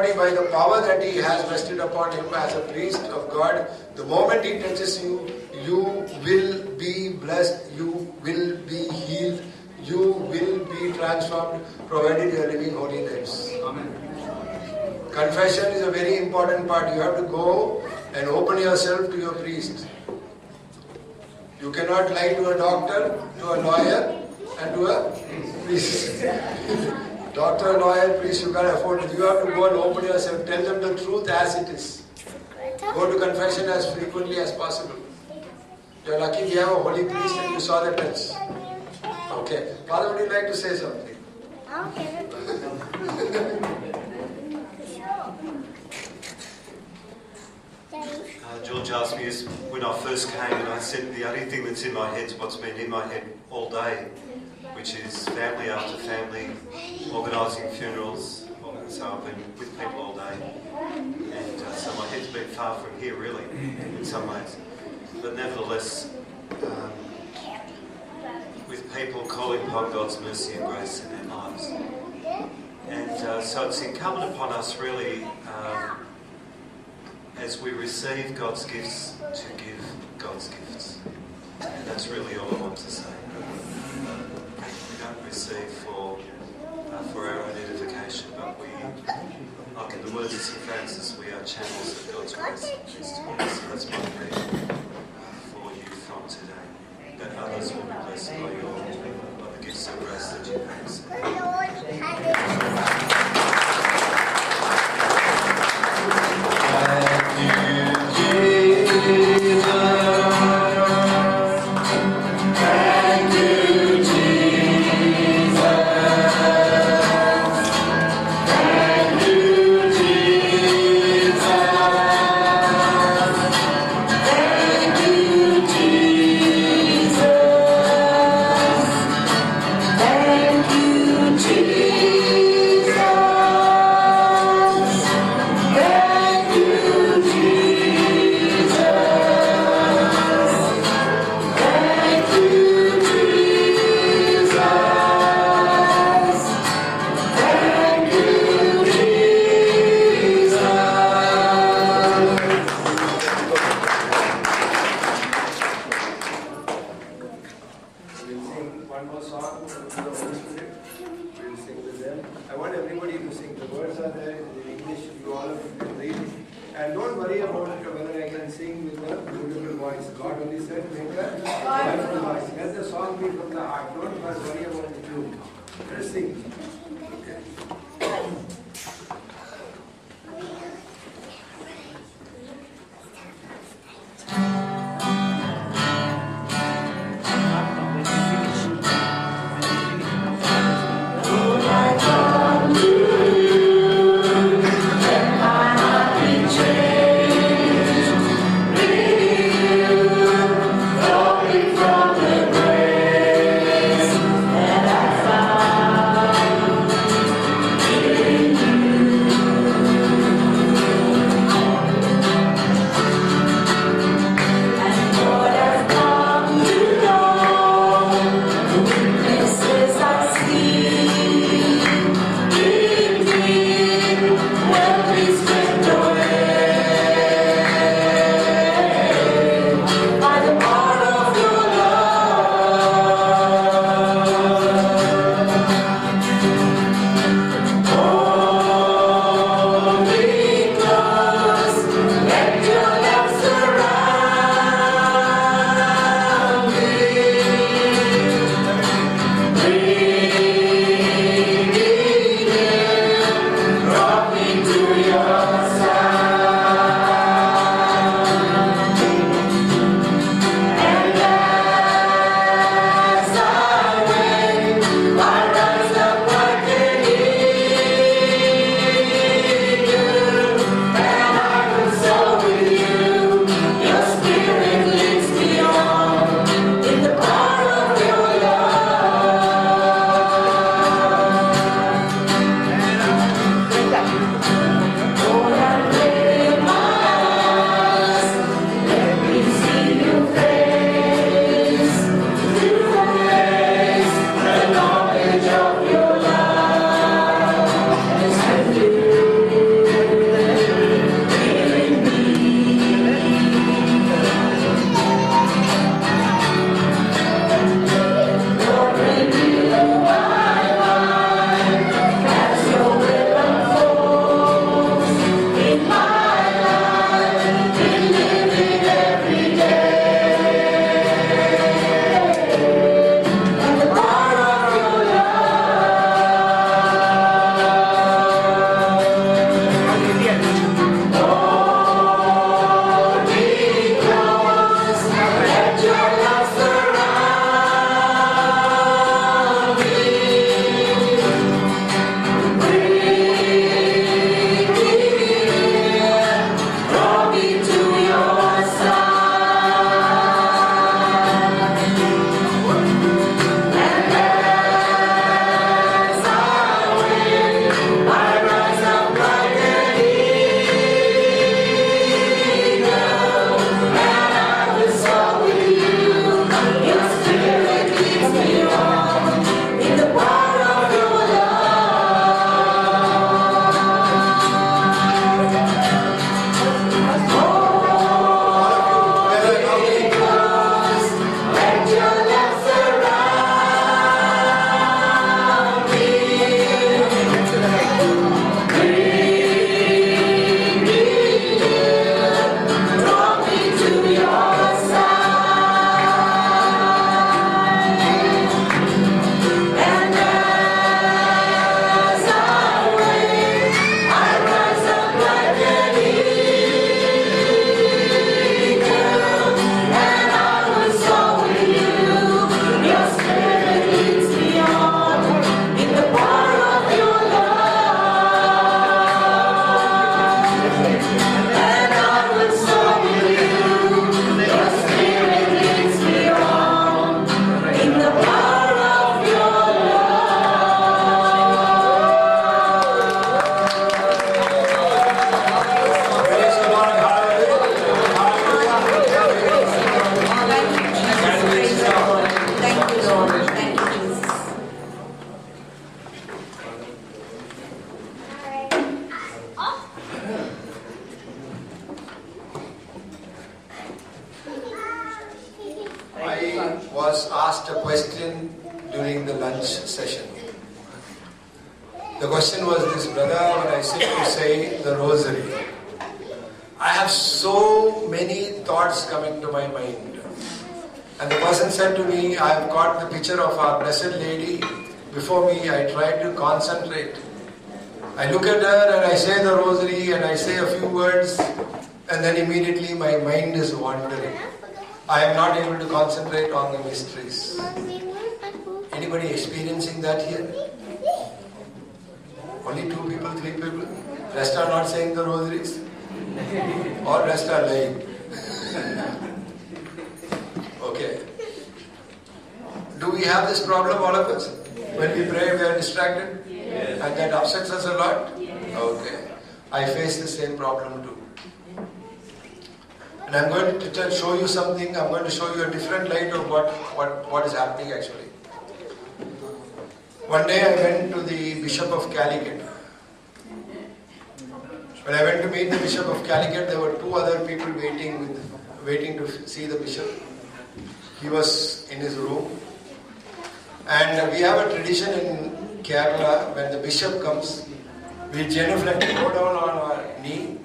somebody by the power that he has vested upon him as a priest of God, the moment he touches you, you will be blessed, you will be healed, you will be transformed, provided you are living holy lives. Amen. Confession is a very important part. You have to go and open yourself to your priest. You cannot lie to a doctor, to a lawyer, and to a priest. Doctor, lawyer, priest, you can't afford it. You have to go and open yourself. Tell them the truth as it is. Go to confession as frequently as possible. You're lucky we have a holy priest and you saw the touch. Okay. Father, would you like to say something? Okay. George asked me when I first came, and I said the only thing that's in my head is what's been in my head all day, which is family after family, organising funerals. So I've been with people all day, and so my head's been far from here really, in some ways. But nevertheless, with people calling upon God's mercy and grace in their lives. And so it's incumbent upon us really, as we receive God's gifts, to give God's gifts. And that's really all I want to say. We don't receive for our own edification, but we, like in the words of St. Francis, we are channels of God's grace and peace to us. So that's my prayer for you from today, that others will be blessed by the gifts of grace that you have received. From the grace that I found. asked a question during the lunch session. The question was this: brother, when I sit to say the rosary, I have so many thoughts coming to my mind. And the person said to me, I have got the picture of our Blessed Lady before me. I try to concentrate. I look at her and I say the rosary and I say a few words, and then immediately my mind is wandering. I am not able to concentrate on the mysteries. Anybody experiencing that here? Only 2 people, 3 people? Rest are not saying the rosaries? Or rest are lying? Okay. Do we have this problem, all of us? When we pray, we are distracted? Yes. And that upsets us a lot? Yes. Okay. I face the same problem too. And I'm going to show you something. I'm going to show you a different light of what is happening actually. One day I went to the Bishop of Calicut. When I went to meet the Bishop of Calicut, there were 2 other people waiting to see the Bishop. He was in his room. And we have a tradition in Kerala, when the Bishop comes, we genuflect, go down on our knee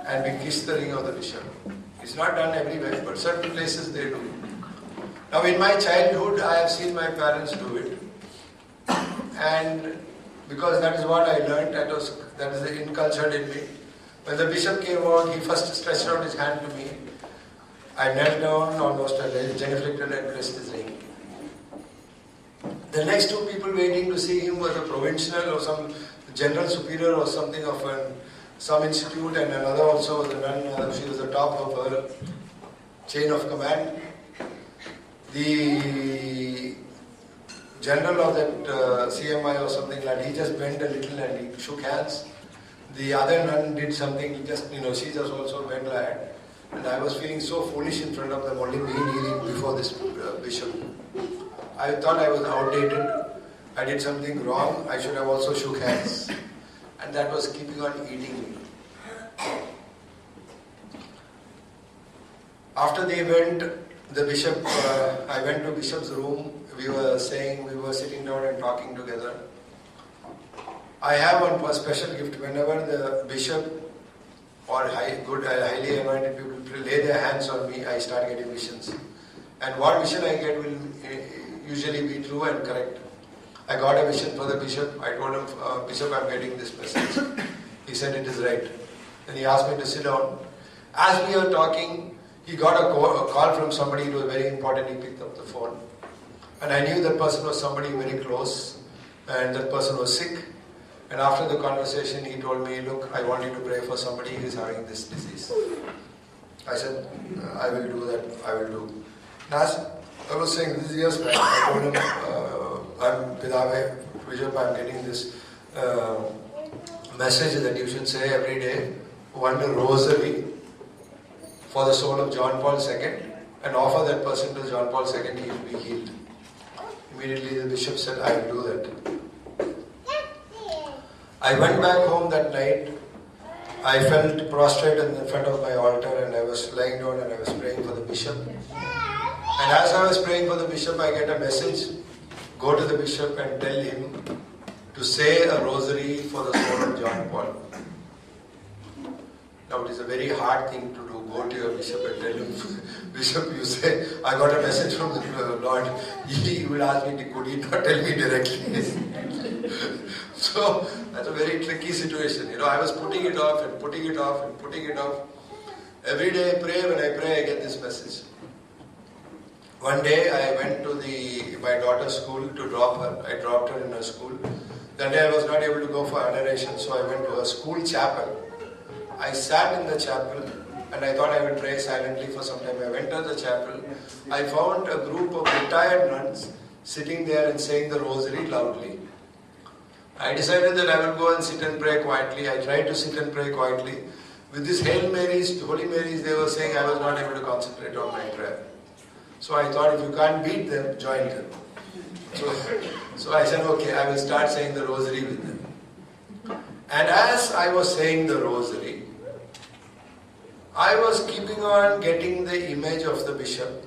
and we kiss the ring of the Bishop. It's not done everywhere, but certain places they do. Now in my childhood, I have seen my parents do it. And because that is what I learned, that is incultured in me. When the Bishop came out, he first stretched out his hand to me. I knelt down, almost genuflected and pressed his ring. The next 2 people waiting to see him was a provincial or some general superior or something of some institute, and another also was a nun. She was the top of her chain of command. The general of that CMI or something like that, he just bent a little and he shook hands. The other nun did something, she just also bent her head. And I was feeling so foolish in front of them, only me kneeling before this bishop. I thought I was outdated. I did something wrong. I should have also shook hands. And that was keeping on eating me. After the event, the bishop, I went to Bishop's room. We were sitting down and talking together. I have one special gift. Whenever the bishop or highly anointed people lay their hands on me, I start getting visions. And what vision I get will usually be true and correct. I got a vision for the bishop. I told him, Bishop, I'm getting this message. He said it is right. Then he asked me to sit down. As we were talking, he got a call from somebody. It was very important. He picked up the phone. And I knew that person was somebody very close. And that person was sick. And after the conversation, he told me, look, I want you to pray for somebody who is having this disease. I said, I will do that. I will do. As I was saying, this is years back. I told him, I'm Pidave, Bishop, I'm getting this message that you should say every day, one rosary for the soul of John Paul II, and offer that person to John Paul II, he will be healed. Immediately the bishop said, I will do that. I went back home that night. I felt prostrated in front of my altar, and I was lying down and I was praying for the bishop. And as I was praying for the bishop, I get a message. Go to the bishop and tell him to say a rosary for the soul of John Paul. Now it is a very hard thing to do. Go to your bishop and tell him, Bishop, you say, I got a message from the Lord. He will ask me, could he not tell me directly? So that's a very tricky situation. I was putting it off and putting it off and putting it off. Every day I pray. When I pray, I get this message. One day I went to my daughter's school to drop her. I dropped her in her school. That day I was not able to go for adoration, so I went to her school chapel. I sat in the chapel and I thought I would pray silently for some time. I went to the chapel. I found a group of retired nuns sitting there and saying the rosary loudly. I decided that I will go and sit and pray quietly. I tried to sit and pray quietly. With these Hail Marys, Holy Marys, they were saying I was not able to concentrate on my prayer. So I thought, if you can't beat them, join them. So I said, okay, I will start saying the rosary with them. And as I was saying the rosary, I was keeping on getting the image of the bishop.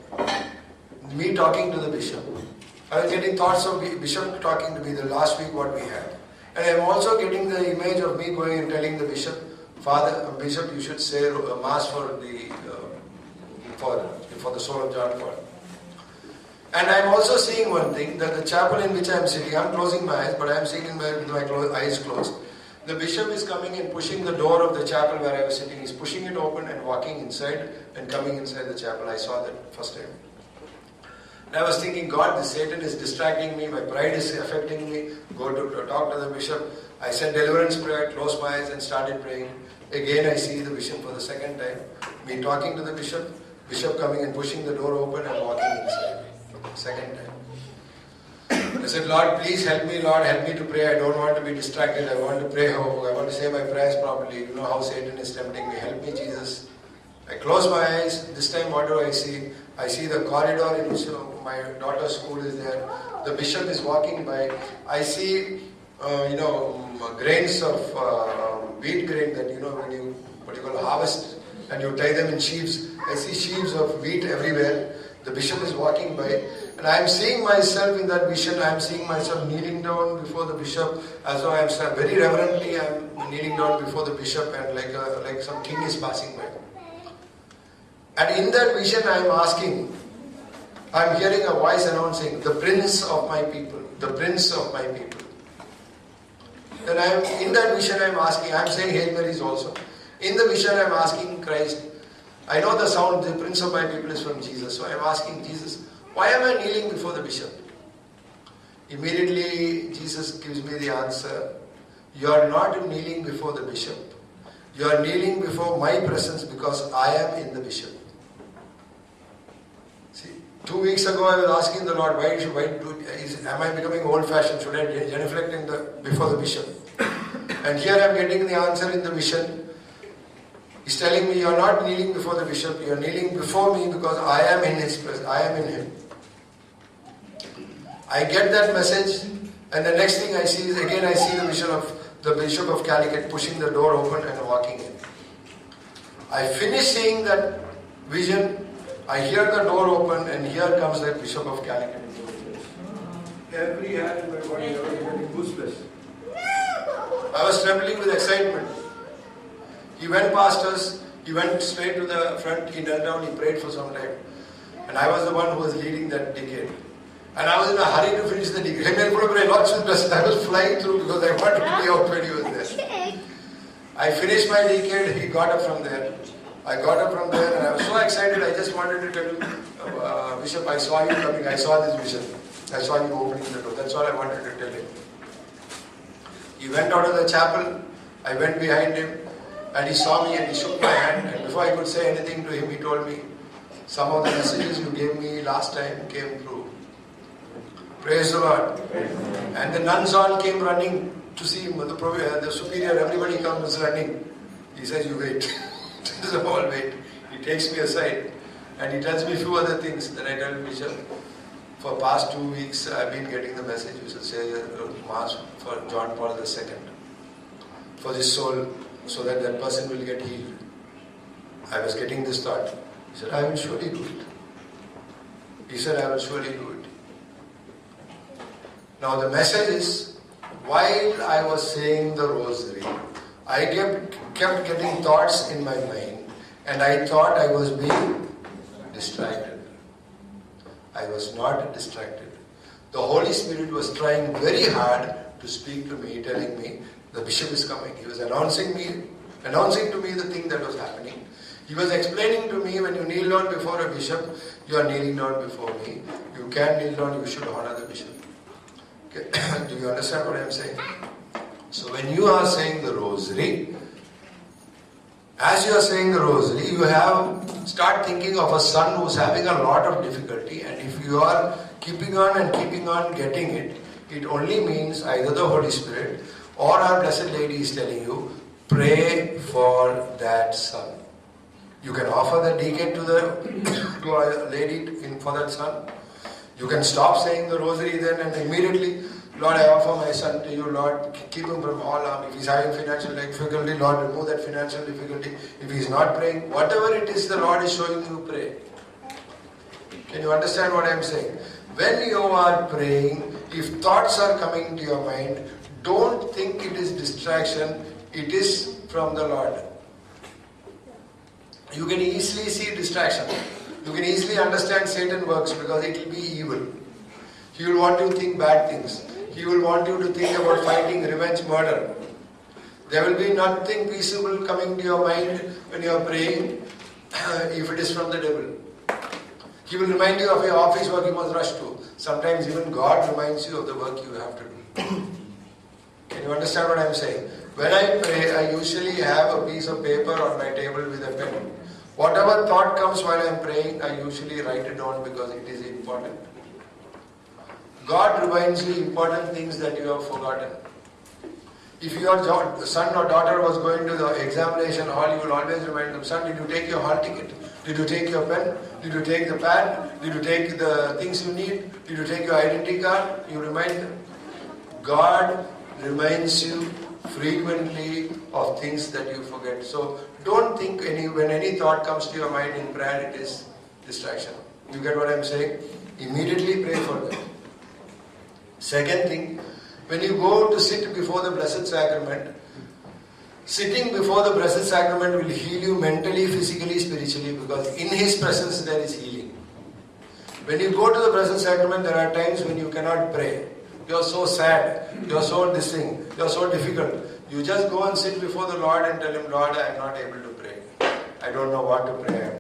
me talking to the bishop. I was getting thoughts of bishop talking to me the last week what we had. And I'm also getting the image of me going and telling the bishop, Father, Bishop, you should say a mass for the soul of John Paul. And I'm also seeing one thing, that the chapel in which I'm sitting, I'm closing my eyes, but I'm sitting with my eyes closed. The bishop is coming and pushing the door of the chapel where I was sitting. He's pushing it open and walking inside and coming inside the chapel. I saw that first time. And I was thinking, God, this Satan is distracting me, my pride is affecting me. Go to talk to the bishop. I said deliverance prayer, closed my eyes and started praying. Again I see the bishop for the second time. Me talking to the bishop, bishop coming and pushing the door open and walking inside. Second time. I said, Lord, please help me, Lord, help me to pray. I don't want to be distracted. I want to pray. I want to say my prayers properly. You know how Satan is tempting me. Help me, Jesus. I close my eyes. This time, what do I see? I see the corridor in which my daughter's school is there. The bishop is walking by. I see, grains of wheat grain that, when you, harvest and you tie them in sheaves. I see sheaves of wheat everywhere. The bishop is walking by. And I am seeing myself in that vision. I am seeing myself kneeling down before the bishop. As though I am very reverently, I am kneeling down before the bishop and like some king is passing by. And in that vision I am asking, I am hearing a voice announcing, the Prince of my people, the Prince of my people. And I am in that vision I am asking, I am saying Hail Marys also. In the vision I am asking Christ, I know the sound, the Prince of my people is from Jesus. So I am asking Jesus, why am I kneeling before the bishop? Immediately Jesus gives me the answer, you are not kneeling before the bishop. You are kneeling before my presence because I am in the bishop. See, 2 weeks ago I was asking the Lord, am I becoming old-fashioned? Should I genuflect before the bishop? And here I am getting the answer in the vision. He's telling me, you are not kneeling before the bishop, you are kneeling before me because I am in his presence, I am in him. I get that message, and the next thing I see is again I see the vision of the Bishop of Calicut pushing the door open and walking in. I finish seeing that vision, I hear the door open, and here comes the Bishop of Calicut. Every hair in my body, I was getting goosebumps. I was trembling with excitement. He went past us, he went straight to the front, he knelt down, he prayed for some time. And I was the one who was leading that decade. And I was in a hurry to finish the decade. I was flying through because I wanted to be out when he was there. I finished my decade, he got up from there. I got up from there and I was so excited, I just wanted to tell you, Bishop, I saw you coming, I saw this vision. I saw you opening the door. That's all I wanted to tell him. He went out of the chapel, I went behind him, and he saw me and he shook my hand, and before I could say anything to him, he told me, some of the messages you gave me last time came true. Praise the Lord. And the nuns all came running to see him, the superior, everybody comes running. He says, you wait. This is all wait. He takes me aside and he tells me a few other things. Then I tell him, Bishop, for past 2 weeks I've been getting the message, you should say Mass for John Paul II, for this soul, so that that person will get healed. I was getting this thought. He said, I will surely do it. He said, I will surely do it. Now the message is, while I was saying the rosary, I kept getting thoughts in my mind, and I thought I was being distracted. I was not distracted. The Holy Spirit was trying very hard to speak to me, telling me, the bishop is coming. He was announcing to me the thing that was happening. He was explaining to me, when you kneel down before a bishop, you are kneeling down before me. You can kneel down, you should honor the bishop. Okay. Do you understand what I am saying? So when you are saying the rosary, as you are saying the rosary, you start thinking of a son who is having a lot of difficulty, and if you are keeping on getting it, it only means either the Holy Spirit or our Blessed Lady is telling you, pray for that son. You can offer the decade to our lady for that son. You can stop saying the rosary then and immediately, Lord, I offer my son to you, Lord, keep him from all harm. If he's having financial difficulty, Lord, remove that financial difficulty. If he's not praying, whatever it is the Lord is showing you, pray. Can you understand what I am saying? When you are praying, if thoughts are coming into your mind, don't think it is distraction, it is from the Lord. You can easily see distraction. You can easily understand Satan works because it will be evil. He will want you to think bad things. He will want you to think about fighting, revenge, murder. There will be nothing peaceable coming to your mind when you are praying if it is from the devil. He will remind you of your office work you must rush to. Sometimes even God reminds you of the work you have to do. Can you understand what I am saying? When I pray, I usually have a piece of paper on my table with a pen. Whatever thought comes while I am praying, I usually write it down because it is important. God reminds you important things that you have forgotten. If your son or daughter was going to the examination hall, you will always remind them, son, did you take your hall ticket? Did you take your pen? Did you take the pad? Did you take the things you need? Did you take your identity card? You remind them. God reminds you frequently of things that you forget. So don't think when any thought comes to your mind in prayer, it is distraction. You get what I am saying? Immediately pray for them. Second thing, when you go to sit before the Blessed Sacrament, sitting before the Blessed Sacrament will heal you mentally, physically, spiritually, because in His presence there is healing. When you go to the Blessed Sacrament, there are times when you cannot pray. You are so sad, you are so you are so difficult. You just go and sit before the Lord and tell Him, Lord, I am not able to pray. I don't know what to pray.